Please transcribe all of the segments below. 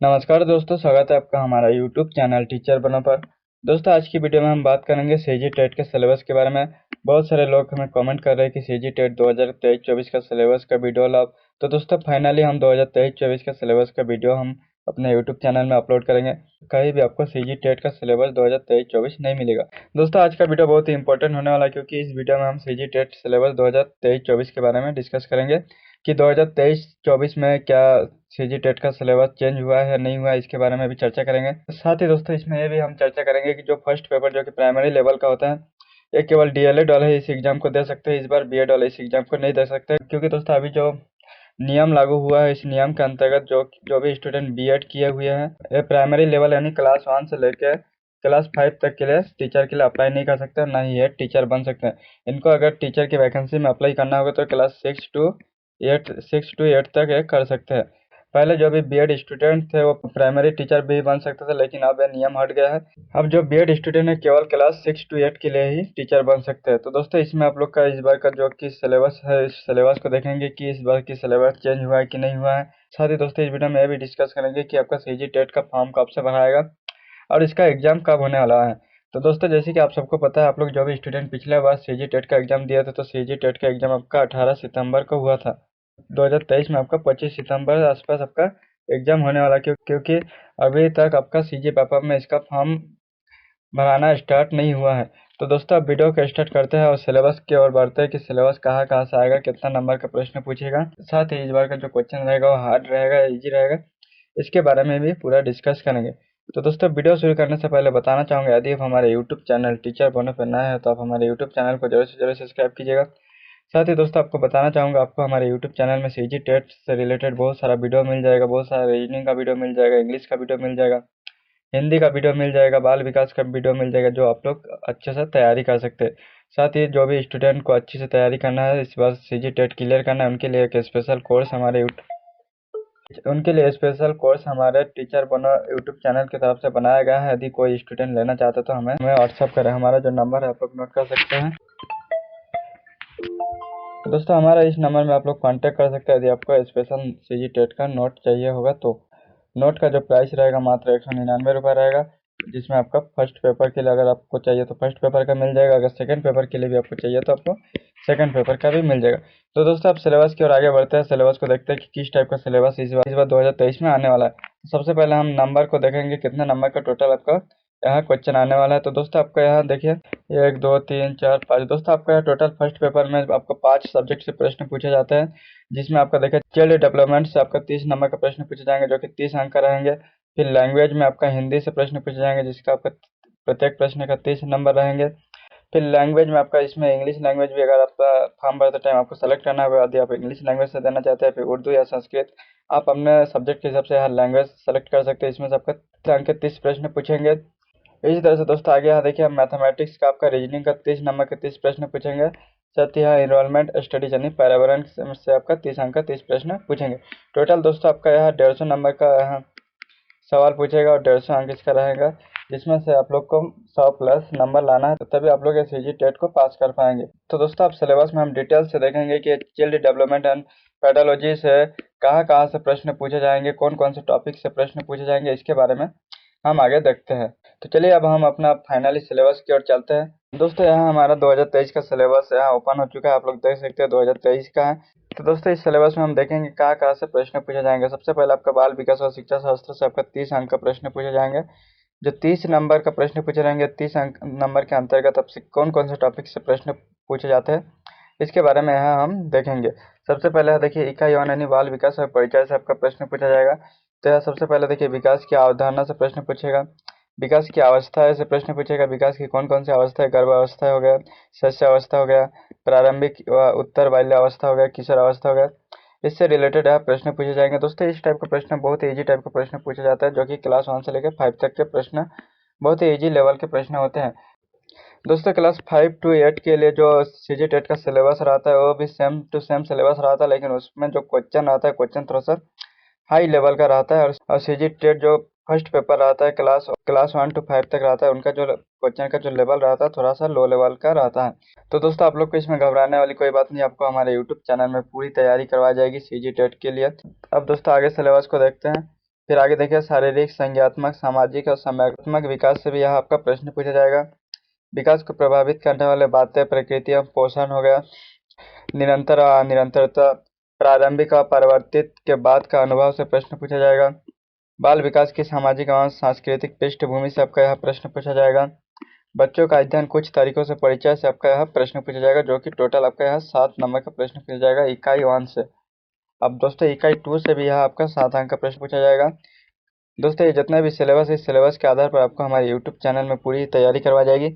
नमस्कार दोस्तों, स्वागत है आपका हमारा यूट्यूब चैनल टीचर बनो पर। दोस्तों, आज की वीडियो में हम बात करेंगे सीजी टेट के सिलेबस के बारे में। बहुत सारे लोग हमें कमेंट कर रहे हैं कि सीजी टेट 2023-24 का सिलेबस का वीडियो लाओ। तो दोस्तों, फाइनली हम 2023-24 का सिलेबस का वीडियो हम अपने यूट्यूब चैनल में अपलोड करेंगे। कहीं भी आपको सीजी टेट का सिलेबस 2023-24 नहीं मिलेगा। दोस्तों, आज का वीडियो बहुत ही इंपॉर्टेंट होने वाला है, क्योंकि इस वीडियो में हम सीजी टेट सिलेबस 2023-24 के बारे में डिस्कस करेंगे कि 2023-24 में क्या सीजी टेट का सिलेबस चेंज हुआ है नहीं हुआ है, इसके बारे में भी चर्चा करेंगे। साथ ही दोस्तों, इसमें ये भी हम चर्चा करेंगे कि जो फर्स्ट पेपर जो कि प्राइमरी लेवल का होता है, ये केवल डीएलएड वाले इस एग्जाम को दे सकते हैं। इस बार बीएड वाले इस एग्जाम को नहीं दे सकते, क्योंकि दोस्तों अभी जो नियम लागू हुआ है, इस नियम के अंतर्गत जो जो भी स्टूडेंट बीएड किए हुए हैं, ये प्राइमरी लेवल यानी क्लास 1 से लेकर क्लास 5 तक के लिए टीचर के लिए अप्लाई नहीं कर सकते, ना ही ये टीचर बन सकते हैं। इनको अगर टीचर की वैकेंसी में अप्लाई करना होगा तो क्लास 6 to 8 तक ये कर सकते हैं। पहले जो भी बीएड स्टूडेंट थे वो प्राइमरी टीचर भी बन सकते थे, लेकिन अब ये नियम हट गया है। अब जो बीएड स्टूडेंट है केवल क्लास 6 to 8 के लिए ही टीचर बन सकते हैं। तो दोस्तों, इसमें आप लोग का इस बार का जो कि सिलेबस है, इस सिलेबस को देखेंगे कि इस बार की सिलेबस चेंज हुआ है कि नहीं हुआ है। साथ ही दोस्तों, इस वीडियो में ये भी डिस्कस करेंगे कि आपका सीजी टेट का फॉर्म कब से भराएगा और इसका एग्जाम कब होने वाला है। तो दोस्तों, जैसे कि आप सबको पता है, आप लोग जो भी स्टूडेंट पिछले बार सीजी टेट का एग्जाम दिया था, तो सीजी टेट का एग्जाम आपका 18 सितंबर को हुआ था। 2023 में आपका 25 सितंबर आसपास आपका एग्जाम होने वाला, क्योंकि अभी तक आपका सीजी पेपर में इसका फॉर्म भराना स्टार्ट नहीं हुआ है। तो दोस्तों, अब वीडियो को स्टार्ट करते हैं और सिलेबस की ओर बढ़ते हैं कि सिलेबस कहाँ कहाँ से आएगा, कितना नंबर का प्रश्न पूछेगा। साथ ही इस बार का जो क्वेश्चन रहेगा वो हार्ड रहेगा या ईजी रहेगा, इसके बारे में भी पूरा डिस्कस करेंगे। तो दोस्तों, वीडियो शुरू करने से पहले बताना चाहूँगा, यदि आप हमारे यूट्यूब चैनल टीचर बनो पर नए हैं तो आप हमारे यूट्यूब चैनल को जरूर से जरूर सब्सक्राइब कीजिएगा। साथ ही दोस्तों, आपको बताना चाहूँगा, आपको हमारे यूट्यूब चैनल में सीजी टेट से रिलेटेड बहुत सारा वीडियो मिल जाएगा, बहुत सारा रीजनिंग का वीडियो मिल जाएगा, इंग्लिश का वीडियो मिल जाएगा, हिंदी का वीडियो मिल जाएगा, बाल विकास का वीडियो मिल जाएगा, जो आप लोग अच्छे से तैयारी कर सकते हैं। साथ ही जो भी स्टूडेंट को अच्छी से तैयारी करना है, इस बार सीजी टेट क्लियर करना है, उनके लिए स्पेशल कोर्स हमारे टीचर बनो यूट्यूब चैनल की तरफ से बनाया गया है। यदि कोई स्टूडेंट लेना चाहता तो हमें व्हाट्सअप करें। हमारा जो नंबर है आप लोग नोट कर सकते हैं। तो दोस्तों, हमारा इस नंबर में आप लोग कांटेक्ट कर सकते हैं यदि आपको स्पेशल सीजी टेट का नोट चाहिए होगा तो। नोट का जो प्राइस रहेगा मात्र 199 रुपये रहेगा, जिसमें आपका फर्स्ट पेपर के लिए अगर आपको चाहिए तो फर्स्ट पेपर का मिल जाएगा, अगर सेकंड पेपर के लिए भी आपको चाहिए तो आपको सेकंड पेपर का भी मिल जाएगा। तो दोस्तों, आप सिलेबस की ओर आगे बढ़ते हैं। सिलेबस को देखते हैं कि किस टाइप का सिलेबस इस बार 2023 में आने वाला है। तो सबसे पहले हम नंबर को देखेंगे, कितने नंबर का टोटल आपका यहाँ क्वेश्चन आने वाला है। तो दोस्तों, आपका यहाँ देखिए 1 2 3 4 5। दोस्तों, आपका यहाँ टोटल फर्स्ट पेपर में आपको 5 सब्जेक्ट से प्रश्न पूछे जाते हैं, जिसमें आपका देखिए चाइल्ड डेवलपमेंट से आपका 30 नंबर का प्रश्न पूछे जाएंगे, जो कि 30 अंक का रहेंगे। फिर लैंग्वेज में आपका हिंदी से प्रश्न पूछे जाएंगे, जिसका आपका प्रत्येक प्रश्न का 30 नंबर रहेंगे। फिर लैंग्वेज में आपका इसमें इंग्लिश लैंग्वेज भी, अगर आपका फॉर्म भरते टाइम आपको सेलेक्ट करना होगा, यदि आप इंग्लिश लैंग्वेज से देना चाहते हैं, फिर उर्दू या संस्कृत, आप अपने सब्जेक्ट के हिसाब से हर लैंग्वेज सेलेक्ट कर सकते हैं। इसमें से आपका 30 अंक के 30 प्रश्न पूछेंगे। इसी तरह से दोस्तों, आगे यहाँ देखिए, मैथमेटिक्स का आपका रीजनिंग का 30 नंबर के 30 प्रश्न पूछेंगे। साथ ही यहाँ इन्वायरमेंट स्टडीज यानी पर्यावरण से आपका 30 अंक का 30 प्रश्न पूछेंगे। टोटल दोस्तों, आपका यहाँ 150 नंबर का यहाँ सवाल पूछेगा और 150 अंक इसका रहेगा, जिसमें से आप लोग को 100 प्लस नंबर लाना है, तो तभी आप लोग सीजी टेट को पास कर पाएंगे। तो दोस्तों, आप सिलेबस में हम डिटेल से देखेंगे कि चाइल्ड डेवलपमेंट एंड पेडोलॉजी से कहाँ कहाँ से प्रश्न पूछे जाएंगे, कौन कौन से टॉपिक से प्रश्न पूछे जाएंगे, इसके बारे में हम आगे देखते हैं। तो चलिए, अब हम अपना फाइनली सिलेबस की ओर चलते हैं। दोस्तों, यहाँ हमारा 2023 का सिलेबस यहाँ ओपन हो चुका है, आप लोग देख सकते हैं 2023 का है। तो दोस्तों, इस सिलेबस में हम देखेंगे कहाँ कहाँ से प्रश्न पूछे जाएंगे। सबसे पहले आपका बाल विकास और शिक्षा शास्त्र से आपका 30 अंक का प्रश्न पूछे जाएंगे। जो 30 नंबर का प्रश्न पूछे रहेंगे, 30 अंक नंबर के अंतर्गत आपसे कौन कौन से टॉपिक से प्रश्न पूछे जाते हैं, इसके बारे में यहाँ हम देखेंगे। सबसे पहले देखिए, इकाई 1 यानी बाल विकास और परिचय से आपका प्रश्न पूछा जाएगा। तो यहाँ सबसे पहले देखिए, विकास की अवधारणा से प्रश्न पूछेगा, विकास की अवस्था से प्रश्न पूछेगा, विकास की कौन कौन सी अवस्था है, गर्भावस्था हो गया, शस्य अवस्था हो गया, प्रारंभिक व उत्तर बाल्य अवस्था हो गया, किशोर अवस्था हो गया, इससे रिलेटेड है प्रश्न पूछे जाएंगे। दोस्तों, इस टाइप का प्रश्न बहुत ही ईजी टाइप का प्रश्न पूछा जाता है, जो कि क्लास 1 से लेकर 5 तक के प्रश्न बहुत ही ईजी लेवल के प्रश्न होते हैं। दोस्तों, क्लास 5 to 8 के लिए जो सीजी टेट का सिलेबस रहता है, वो भी सेम टू सेम सिलेबस रहता है, लेकिन उसमें जो क्वेश्चन आता है, क्वेश्चन थोड़ा सा हाई लेवल का रहता है। और सीजी टेट जो फर्स्ट पेपर रहता है, क्लास 1 to 5 तक रहता है, उनका जो क्वेश्चन का जो लेवल रहता है थोड़ा सा लो लेवल का रहता है। तो दोस्तों, आप लोग को इसमें घबराने वाली कोई बात नहीं, आपको हमारे यूट्यूब चैनल में पूरी तैयारी करवाई जाएगी सीजी टेट के लिए। अब दोस्तों, आगे सिलेबस को देखते हैं। फिर आगे देखिए शारीरिक, संज्ञात्मक, सामाजिक और समयात्मक विकास से भी यह आपका प्रश्न पूछा जाएगा। विकास को प्रभावित करने वाले बातें प्रकृति और पोषण हो गया, निरंतर और अनिरंतरता, प्रारंभिक और परिवर्तित के बाद का अनुभव से प्रश्न पूछा जाएगा। बाल विकास की सामाजिक एवं सांस्कृतिक पृष्ठभूमि से आपका यह प्रश्न पूछा जाएगा। बच्चों का अध्ययन कुछ तरीकों से परिचय से आपका यह प्रश्न पूछा जाएगा, जो कि टोटल आपका यह 7 नंबर का प्रश्न पूछा जाएगा इकाई 1 से। अब दोस्तों इकाई 2 से भी यह आपका 7 अंक का प्रश्न पूछा जाएगा। दोस्तों ये जितना भी सिलेबस है, इस सिलेबस के आधार पर आपको हमारे यूट्यूब चैनल में पूरी तैयारी करवा जाएगी।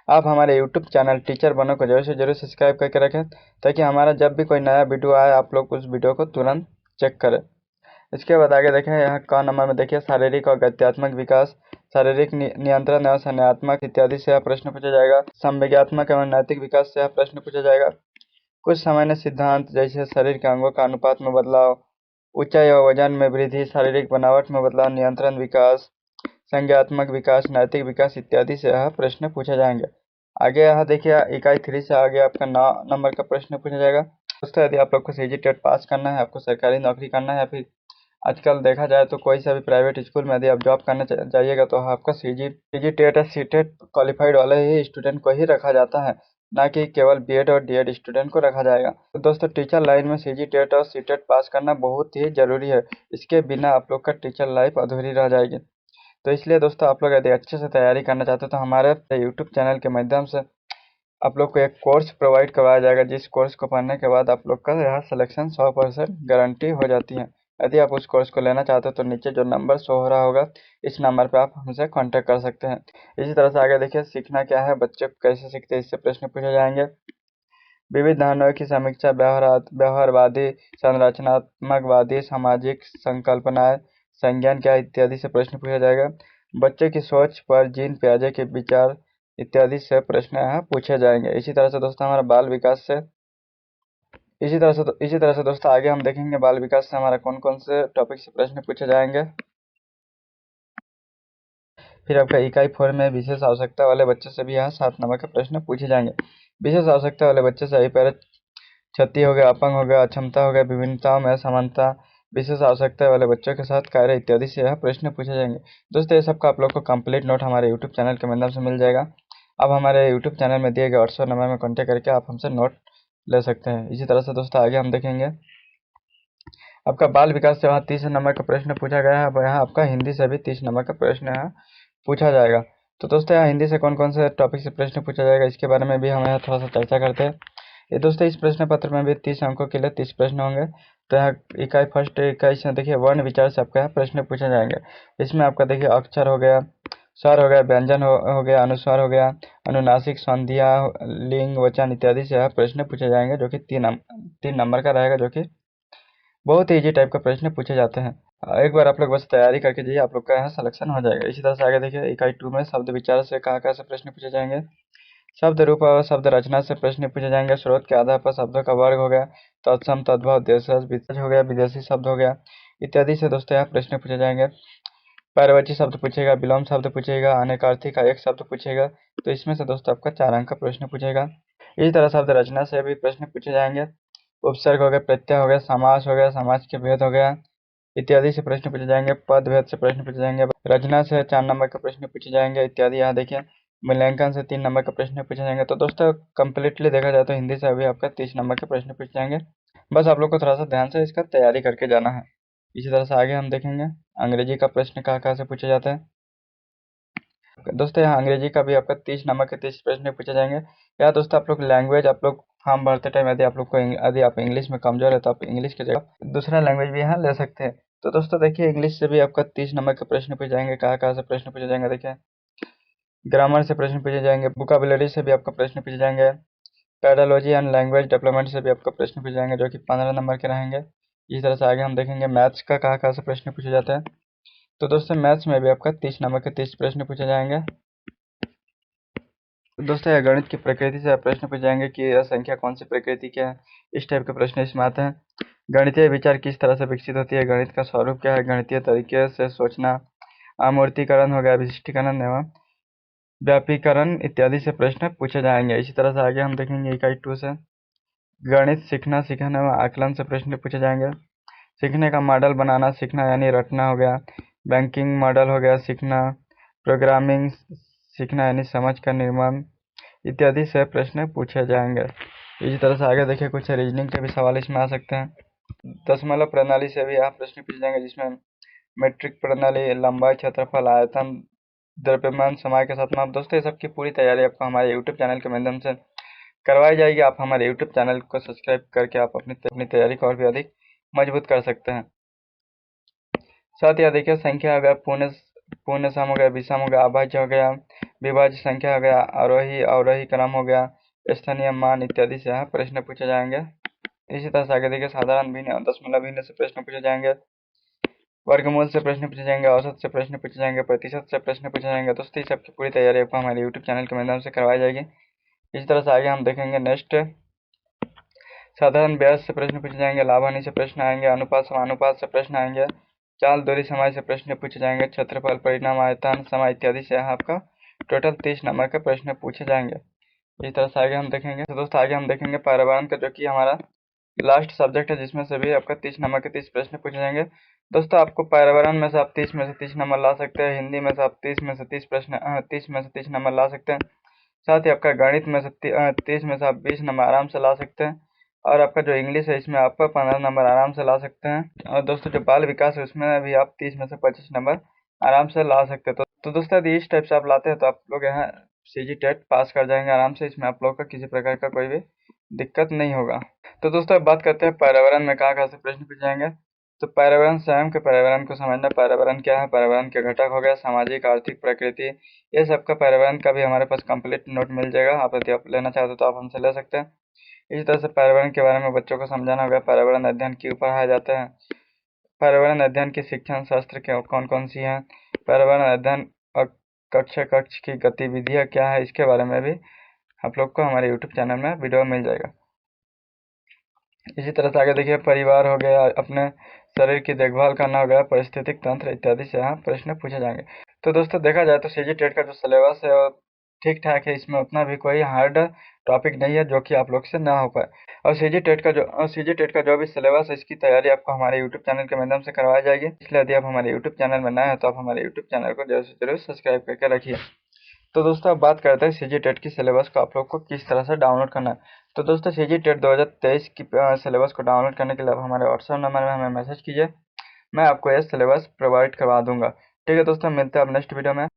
आप हमारे यूट्यूब चैनल टीचर बनो को जरूर से जरूर सब्सक्राइब करके रखें, ताकि हमारा जब भी कोई नया वीडियो आए आप लोग उस वीडियो को तुरंत चेक करें। इसके बाद आगे देखें, यहाँ क नंबर में देखिए शारीरिक और गत्यात्मक विकास, शारीरिक नियंत्रण एवं संज्ञानात्मक इत्यादि से यह प्रश्न पूछा जाएगा। संवेगात्मक एवं नैतिक विकास से यह प्रश्न पूछा जाएगा। कुछ सामान्य सिद्धांत जैसे शरीर के अंगों का अनुपात में बदलाव, ऊंचाई और वजन में वृद्धि, शारीरिक बनावट में बदलाव, नियंत्रण विकास, संज्ञानात्मक विकास, नैतिक विकास इत्यादि से यह प्रश्न पूछे जाएंगे। आगे यहाँ देखिए इकाई 3 से आगे आपका 9 नंबर का प्रश्न पूछा जाएगा। दोस्तों यदि आप लोग को सीजी टेट पास करना है, आपको सरकारी नौकरी करना है, या फिर आजकल देखा जाए तो कोई सा भी प्राइवेट स्कूल में यदि आप जॉब करना चाहिएगा तो आपका सीजी टेट या सी टेट क्वालिफाइड वाले ही स्टूडेंट को ही रखा जाता है, ना कि केवल बीएड और डीएड स्टूडेंट को रखा जाएगा। तो दोस्तों टीचर लाइन में सीजी टेट और सी टेट पास करना बहुत ही जरूरी है, इसके बिना आप लोग का टीचर लाइफ अधूरी रह जाएगी। तो इसलिए दोस्तों आप लोग यदि अच्छे से तैयारी करना चाहते हो तो हमारे यूट्यूब चैनल के माध्यम से आप लोग को एक कोर्स प्रोवाइड करवाया जाएगा, जिस कोर्स को पढ़ने के बाद आप लोग का यहाँ सिलेक्शन 100% गारंटी हो जाती है। यदि आप उस कोर्स को लेना चाहते हो तो नीचे जो नंबर शो हो रहा होगा इस नंबर पर आप हमसे कांटेक्ट कर सकते हैं। इसी तरह से आगे देखिए सीखना क्या है, बच्चे कैसे सीखते हैं, इससे प्रश्न पूछे जाएंगे। विविध धारणाओं की समीक्षा, व्यवहारवादी, संरचनात्मकवादी, सामाजिक संकल्पनाएं, संज्ञान क्या इत्यादि से प्रश्न पूछा जाएगा। बच्चे की सोच पर जीन पियाजे के विचार इत्यादि से प्रश्न यहाँ पूछे जाएंगे। इसी तरह से दोस्तों हमारा बाल विकास से इसी तरह से दोस्तों आगे हम देखेंगे बाल विकास से हमारा कौन कौन से टॉपिक से प्रश्न पूछे जाएंगे। फिर आपका इकाई 4 में विशेष आवश्यकता वाले बच्चे से भी यहाँ 7 नंबर के प्रश्न पूछे जाएंगे। विशेष आवश्यकता वाले बच्चे से पैर क्षति हो गया, अपंग हो गया, अक्षमता हो गया, विभिन्नताओं में असमानता, विशेष आवश्यकता वाले बच्चों के साथ कार्य इत्यादि से यह प्रश्न पूछे जाएंगे। दोस्तों ये सबका आप लोग को कंप्लीट नोट हमारे यूट्यूब चैनल के माध्यम से मिल जाएगा। अब हमारे यूट्यूब चैनल में दिए गए व्हाट्सएप नंबर में कॉन्टेक्ट करके आप हमसे नोट ले सकते हैं। इसी तरह से दोस्तों आगे हम देखेंगे आपका बाल विकास से वहाँ 30 नंबर का प्रश्न पूछा गया है। अब यहाँ आपका हिंदी से भी 30 नंबर का प्रश्न यहाँ पूछा जाएगा। तो दोस्तों यहाँ हिंदी से कौन कौन से टॉपिक से प्रश्न पूछा जाएगा इसके बारे में भी हम यहाँ थोड़ा सा चर्चा करते हैं। ये दोस्तों इस प्रश्न पत्र में भी 30 अंकों के लिए 30 प्रश्न होंगे। तो यहाँ इकाई से देखिए वर्ण विचार से आपका यहाँ प्रश्न पूछे जाएंगे। इसमें आपका देखिए अक्षर हो गया, स्वर हो गया, व्यंजन हो गया, अनुस्वार हो गया, अनुनासिक, संधियाँ, लिंग, वचन इत्यादि से यह प्रश्न पूछे जाएंगे, जो कि 3 नंबर का रहेगा, जो कि बहुत ही ईजी टाइप का प्रश्न पूछे जाते हैं। एक बार आप लोग बस तैयारी करके जाइए, आप लोग का यहाँ सिलेक्शन हो जाएगा। इसी तरह से आगे देखिए इकाई 2 में शब्द विचार से कहाँ कहाँ से प्रश्न पूछे जाएंगे। शब्द रूप और शब्द रचना से प्रश्न पूछे जाएंगे। स्रोत के आधार पर शब्दों का वर्ग हो गया, तत्सम, तद्भव, देशज, विशेष हो गया, विदेशी शब्द हो गया इत्यादि से दोस्तों यहाँ प्रश्न पूछे जाएंगे। पर्यायवाची शब्द पूछेगा, विलोम शब्द पूछेगा, अनेकार्थी का एक शब्द पूछेगा। तो इसमें से दोस्तों आपका 4 अंक का प्रश्न पूछेगा। इसी तरह शब्द रचना से भी प्रश्न पूछे जाएंगे। उपसर्ग हो गया, प्रत्यय हो गया, समास हो गया, समाज के भेद हो गया इत्यादि से प्रश्न पूछे जाएंगे। पद भेद से प्रश्न पूछे जाएंगे। रचना से 4 नंबर का प्रश्न पूछे जाएंगे इत्यादि। यहाँ देखिए मूल्यांकन से 3 नंबर का प्रश्न पूछे जाएंगे। तो दोस्तों कंप्लीटली देखा जाए तो हिंदी से अभी आपका 30 नंबर के प्रश्न पूछे जाएंगे। बस आप लोग को थोड़ा सा ध्यान से इसका तैयारी करके जाना है। इसी तरह से आगे हम देखेंगे अंग्रेजी का प्रश्न कहाँ कहाँ से पूछे जाते हैं। दोस्तों यहाँ अंग्रेजी का भी आपका 30 नंबर के 30 प्रश्न पूछे जाएंगे। या दोस्तों आप लोग लैंग्वेज आप लोग फॉर्म भरते टाइम यदि आप लोग को यदि आप इंग्लिश में कमजोर है तो आप इंग्लिश की जगह दूसरा लैंग्वेज भी यहाँ ले सकते हैं। तो दोस्तों देखिए इंग्लिश से भी आपका 30 नंबर के प्रश्न पूछे जाएंगे। कहाँ कहाँ से प्रश्न पूछे जाएंगे देखिए, ग्रामर से प्रश्न पूछे जाएंगे, वोकैबुलरी से भी आपका प्रश्न पूछे जाएंगे, पेडालॉजी एंड लैंग्वेज डेवलपमेंट से भी आपका प्रश्न पूछे जाएंगे, जो कि 15 नंबर के रहेंगे। इसी तरह से आगे हम देखेंगे मैथ्स का कहाँ कहाँ से प्रश्न पूछे जाते हैं। तो दोस्तों मैथ्स में भी आपका 30 नंबर के 30 प्रश्न पूछे जाएंगे। तो दोस्तों यह गणित की प्रकृति से प्रश्न पूछ जाएंगे कि यह संख्या कौन सी प्रकृति के है, इस टाइप के प्रश्न इसमें आते हैं। गणितीय विचार किस तरह से विकसित होती है, गणित का स्वरूप क्या है, गणितीय तरीके से सोचना, आमूर्तीकरण हो गया, विशिष्टीकरण एवं व्यापीकरण इत्यादि से प्रश्न पूछे जाएंगे। इसी तरह से आगे हम देखेंगे इकाई 2 से गणित सीखना, सीखना एवं आकलन से प्रश्न पूछे जाएंगे। सीखने का मॉडल बनाना सीखना यानी रटना हो गया। बैंकिंग मॉडल हो गया सीखना। प्रोग्रामिंग सीखना यानी समझ का निर्माण इत्यादि से प्रश्न पूछे जाएंगे। इसी तरह से आगे देखिए कुछ रीजनिंग के भी सवाल इसमें आ सकते हैं। दशमलव प्रणाली से भी आप प्रश्न पूछे जाएंगे, जिसमें मीट्रिक प्रणाली, लंबाई, क्षेत्रफल, आयतन, द्रव्यमान, समय के साथ माप। दोस्तों ये सब की पूरी तैयारी आपको हमारे यूट्यूब चैनल के माध्यम से करवाई जाएगी। आप हमारे यूट्यूब चैनल को सब्सक्राइब करके आप अपनी तैयारी को और भी अधिक मजबूत कर सकते हैं। साथ ही देखिए संख्या हो गया, पूर्ण सम हो गया, विषम हो गया, अभाज्य हो गया, विभाज्य संख्या हो गया, आरोही अवरोही क्रम हो गया, स्थानीय मान इत्यादि से यहाँ प्रश्न पूछे जाएंगे। इसी तरह से आगे देखिए साधारण भिन्न और दशमलव भिन्न से प्रश्न पूछे जाएंगे। वर्गमूल से प्रश्न पूछे जाएंगे, औसत से प्रश्न पूछे जाएंगे, प्रतिशत से प्रश्न पूछे जाएंगे। दोस्तों इस सबकी पूरी तैयारी आपको हमारे यूट्यूब चैनल के माध्यम से करवाई जाएगी। इसी तरह से आगे हम देखेंगे नेक्स्ट साधारण ब्याज से प्रश्न पूछे जाएंगे, लाभ हानि से प्रश्न आएंगे, अनुपात समानुपात से प्रश्न आएंगे, चाल दूरी समय से प्रश्न पूछे जाएंगे, क्षेत्रफल परिणाम आयतन समय इत्यादि से यहाँ आपका टोटल 30 नंबर के प्रश्न पूछे जाएंगे। इस तरह से आगे हम देखेंगे। तो दोस्तों आगे हम देखेंगे पर्यावरण का, जो कि हमारा लास्ट सब्जेक्ट है, जिसमें से भी आपका 30 नंबर के 30 प्रश्न पूछे जाएंगे। दोस्तों आपको पर्यावरण में से आप 30 में से 30 नंबर ला सकते हैं, हिंदी में से आप 30 में से 30 प्रश्न 30 में से 30 नंबर ला सकते हैं। साथ ही आपका गणित में से 30 में से आप 20 नंबर आराम से ला सकते हैं। और आपका जो इंग्लिश है इसमें आप 15 नंबर आराम से ला सकते हैं। और दोस्तों जो बाल विकास है उसमें भी आप 30 में से 25 नंबर आराम से ला सकते हैं। तो दोस्तों यदि इस टाइप से आप लाते हैं तो आप लोग यहाँ सीजी टेट पास कर जाएंगे आराम से। इसमें आप लोग का किसी प्रकार का कोई भी दिक्कत नहीं होगा। तो दोस्तों अब बात करते हैं पर्यावरण में कहाँ से प्रश्न पूछ जाएंगे। तो पर्यावरण स्वयं के पर्यावरण को समझना, पर्यावरण क्या है, पर्यावरण के घटक हो गया, सामाजिक, आर्थिक, प्रकृति, ये सब का पर्यावरण का भी हमारे पास कंप्लीट नोट मिल जाएगा। आप यदि आप लेना चाहते हो तो आप हमसे ले सकते हैं। इसी तरह से पर्यावरण के बारे में बच्चों को समझाना होगा। पर्यावरण अध्ययन क्यों पढ़ाए जाते हैं, पर्यावरण अध्ययन की शिक्षण शास्त्र के कौन कौन सी हैं, पर्यावरण अध्ययन और कक्ष की गतिविधियाँ क्या है, इसके बारे में भी आप लोग को हमारे यूट्यूब चैनल में वीडियो मिल जाएगा। इसी तरह से आगे देखिए परिवार हो गया, अपने शरीर की देखभाल करना हो गया, पारिस्थितिक तंत्र इत्यादि से यहाँ प्रश्न पूछे जाएंगे। तो दोस्तों देखा जाए तो सीजी टेट का जो सिलेबस है वो ठीक ठाक है। इसमें उतना भी कोई हार्ड टॉपिक नहीं है जो कि आप लोग से ना हो पाए। और सीजी टेट का जो भी सिलेबस है इसकी तैयारी आपको हमारे यूट्यूब चैनल के माध्यम से करवाई जाएगी। इसलिए यदि आप हमारे यूट्यूब चैनल में नए हैं तो आप हमारे यूट्यूब चैनल को जरूर से जरूर सब्सक्राइब करके रखिए। तो दोस्तों अब बात करते हैं सीजी टेट की सिलेबस को आप लोग को किस तरह से डाउनलोड करना है। तो दोस्तों सीजी टेट 2023 की सिलेबस को डाउनलोड करने के लिए आप हमारे व्हाट्सएप नंबर में हमें मैसेज कीजिए, मैं आपको यह सिलेबस प्रोवाइड करवा दूंगा। ठीक है दोस्तों, मिलते हैं अब नेक्स्ट वीडियो में।